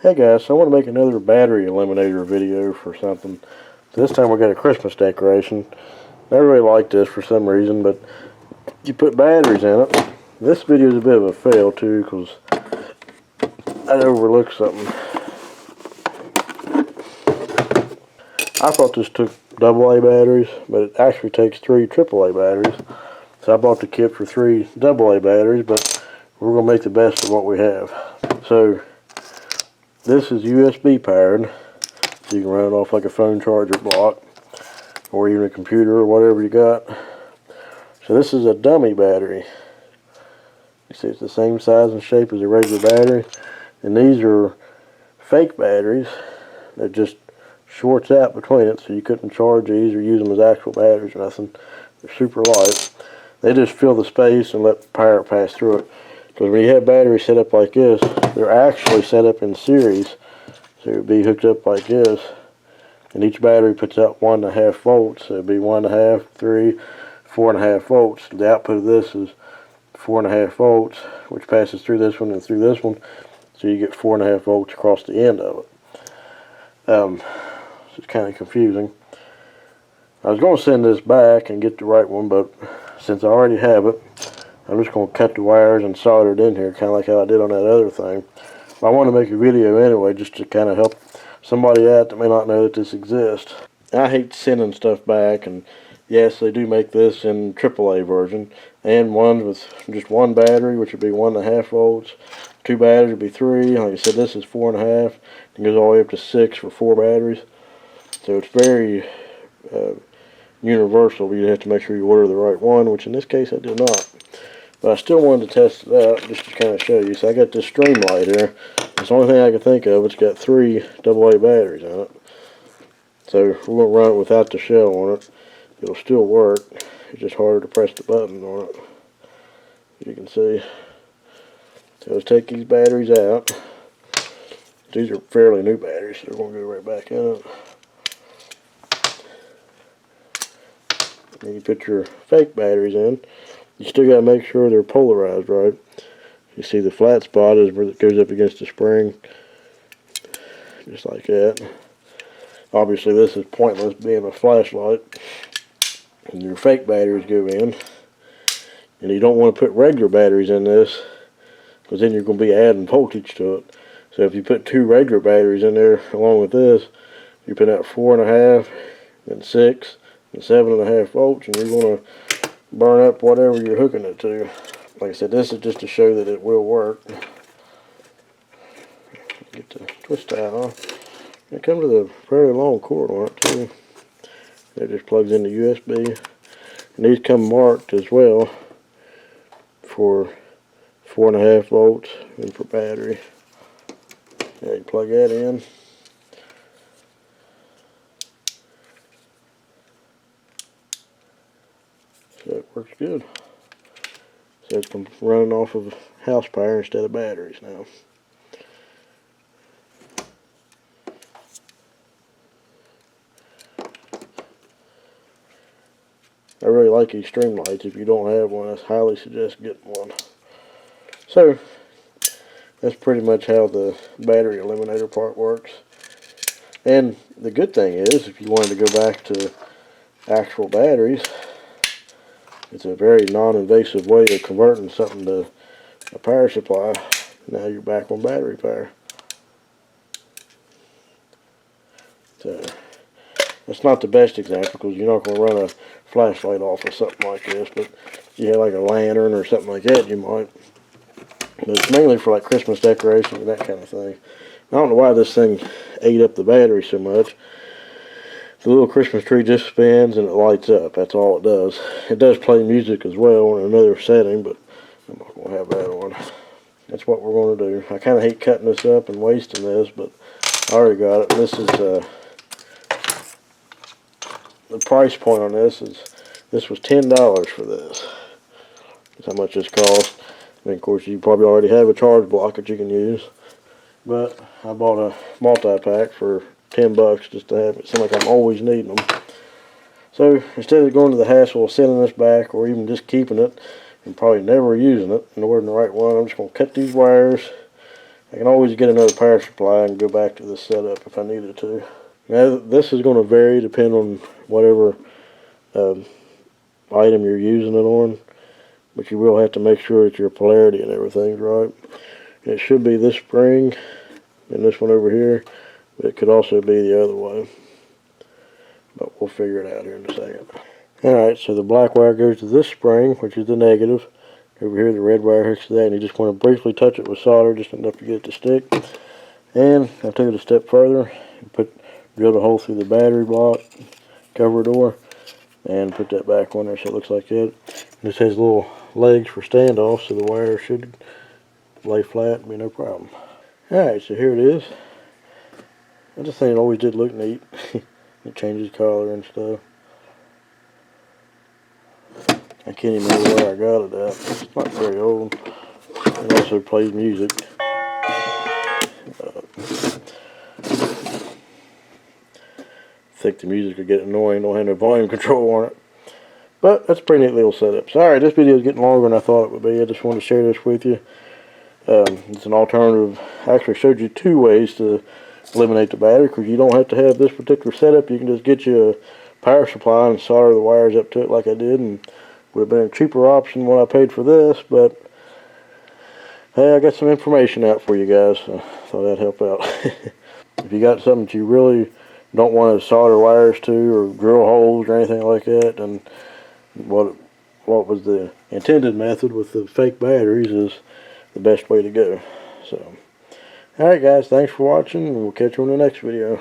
Hey guys, so I want to make another battery eliminator video for something. This time we got a Christmas decoration. I really like this for some reason, but you put batteries in it. This video is a bit of a fail too, because I overlooked something. I thought this took AA batteries, but it actually takes 3 AAA batteries. So I bought the kit for 3 AA batteries, but we're going to make the best of what we have. So this is USB powered, so you can run it off like a phone charger block, or even a computer or whatever you got. So this is a dummy battery. You see it's the same size and shape as a regular battery, and these are fake batteries that just shorts out between it, so you couldn't charge these or use them as actual batteries or nothing. They're super light. They just fill the space and let power pass through it. Because when you have batteries set up like this, they're actually set up in series. So it would be hooked up like this. And each battery puts out 1.5 volts. So it would be 1.5, 3, 4.5 volts. The output of this is 4.5 volts, which passes through this one and through this one. So you get 4.5 volts across the end of it. So it's kind of confusing. I was going to send this back and get the right one, but since I already have it, I'm just going to cut the wires and solder it in here, kind of like how I did on that other thing. But I want to make a video anyway, just to kind of help somebody out that may not know that this exists. I hate sending stuff back, and yes, they do make this in AAA version, and ones with just one battery, which would be 1.5 volts. 2 batteries would be 3. Like I said, this is 4.5. It goes all the way up to 6 for 4 batteries. So it's very universal, but you have to make sure you order the right one, which in this case I did not. But I still wanted to test it out just to kind of show you. So I got this string light here. It's the only thing I can think of. It's got 3 AA batteries on it. So we're going to run it without the shell on it. It'll still work. It's just harder to press the button on it, as you can see. So let's take these batteries out. These are fairly new batteries, so they're going to go right back in it. And you put your fake batteries in. You still got to make sure they're polarized right. You see the flat spot is where it goes up against the spring, just like that. Obviously this is pointless being a flashlight. And your fake batteries go in. And you don't want to put regular batteries in this, because then you're going to be adding voltage to it. So if you put 2 regular batteries in there along with this, you put out 4.5 and 6 and 7.5 volts, and you're going to burn up whatever you're hooking it to. Like I said, this is just to show that it will work. Get the twist tie off. It comes with a fairly long cord on it too. It just plugs into USB. And these come marked as well for 4.5 volts and for battery. Yeah, you plug that in. So it works good. So it's running off of house power instead of batteries now. I really like these string lights. If you don't have one, I highly suggest getting one. So that's pretty much how the battery eliminator part works. And the good thing is, if you wanted to go back to actual batteries, it's a very non-invasive way of converting something to a power supply. Now you're back on battery power. So that's not the best example, because you're not going to run a flashlight off of something like this, but if you have like a lantern or something like that, you might. But it's mainly for like Christmas decorations and that kind of thing. I don't know why this thing ate up the battery so much. The little Christmas tree just spins and it lights up. That's all it does. It does play music as well in another setting, but I'm not going to have that on. That's what we're going to do. I kind of hate cutting this up and wasting this, but I already got it. This is the price point on this was $10 for this. That's how much this cost. And of course you probably already have a charge block that you can use, but I bought a multi-pack for $10 just to have it seem like I'm always needing them. So instead of going to the hassle of sending this back, or even just keeping it and probably never using it and ordering the right one, I'm just going to cut these wires I can always get another power supply and go back to this setup if I needed to. Now this is going to vary depending on whatever item you're using it on, but you will have to make sure that your polarity and everything's right. And it should be this spring and this one over here, but it could also be the other way. But we'll figure it out here in a second. Alright, so the black wire goes to this spring, which is the negative. Over here the red wire hooks to that, and you just want to briefly touch it with solder, just enough to get it to stick. And I took it a step further and drilled a hole through the battery block cover door and put that back on there so it looks like that. This has little legs for standoff, so the wire should lay flat and be no problem. Alright, so here it is. I just think it always did look neat. It changes color and stuff. I can't even remember where I got it at. It's not very old. It also plays music. I think the music will get annoying. Don't have no volume control on it. But that's a pretty neat little setup. So, alright, this video is getting longer than I thought it would be. I just wanted to share this with you. It's an alternative. I actually showed you 2 ways to eliminate the battery, because you don't have to have this particular setup. You can just get you a power supply and solder the wires up to it like I did, and would have been a cheaper option than what I paid for this. But hey, I got some information out for you guys, so I thought that'd help out. If you got something that you really don't want to solder wires to or drill holes or anything like that, then what was the intended method with the fake batteries is the best way to go. So alright guys, thanks for watching, and we'll catch you on the next video.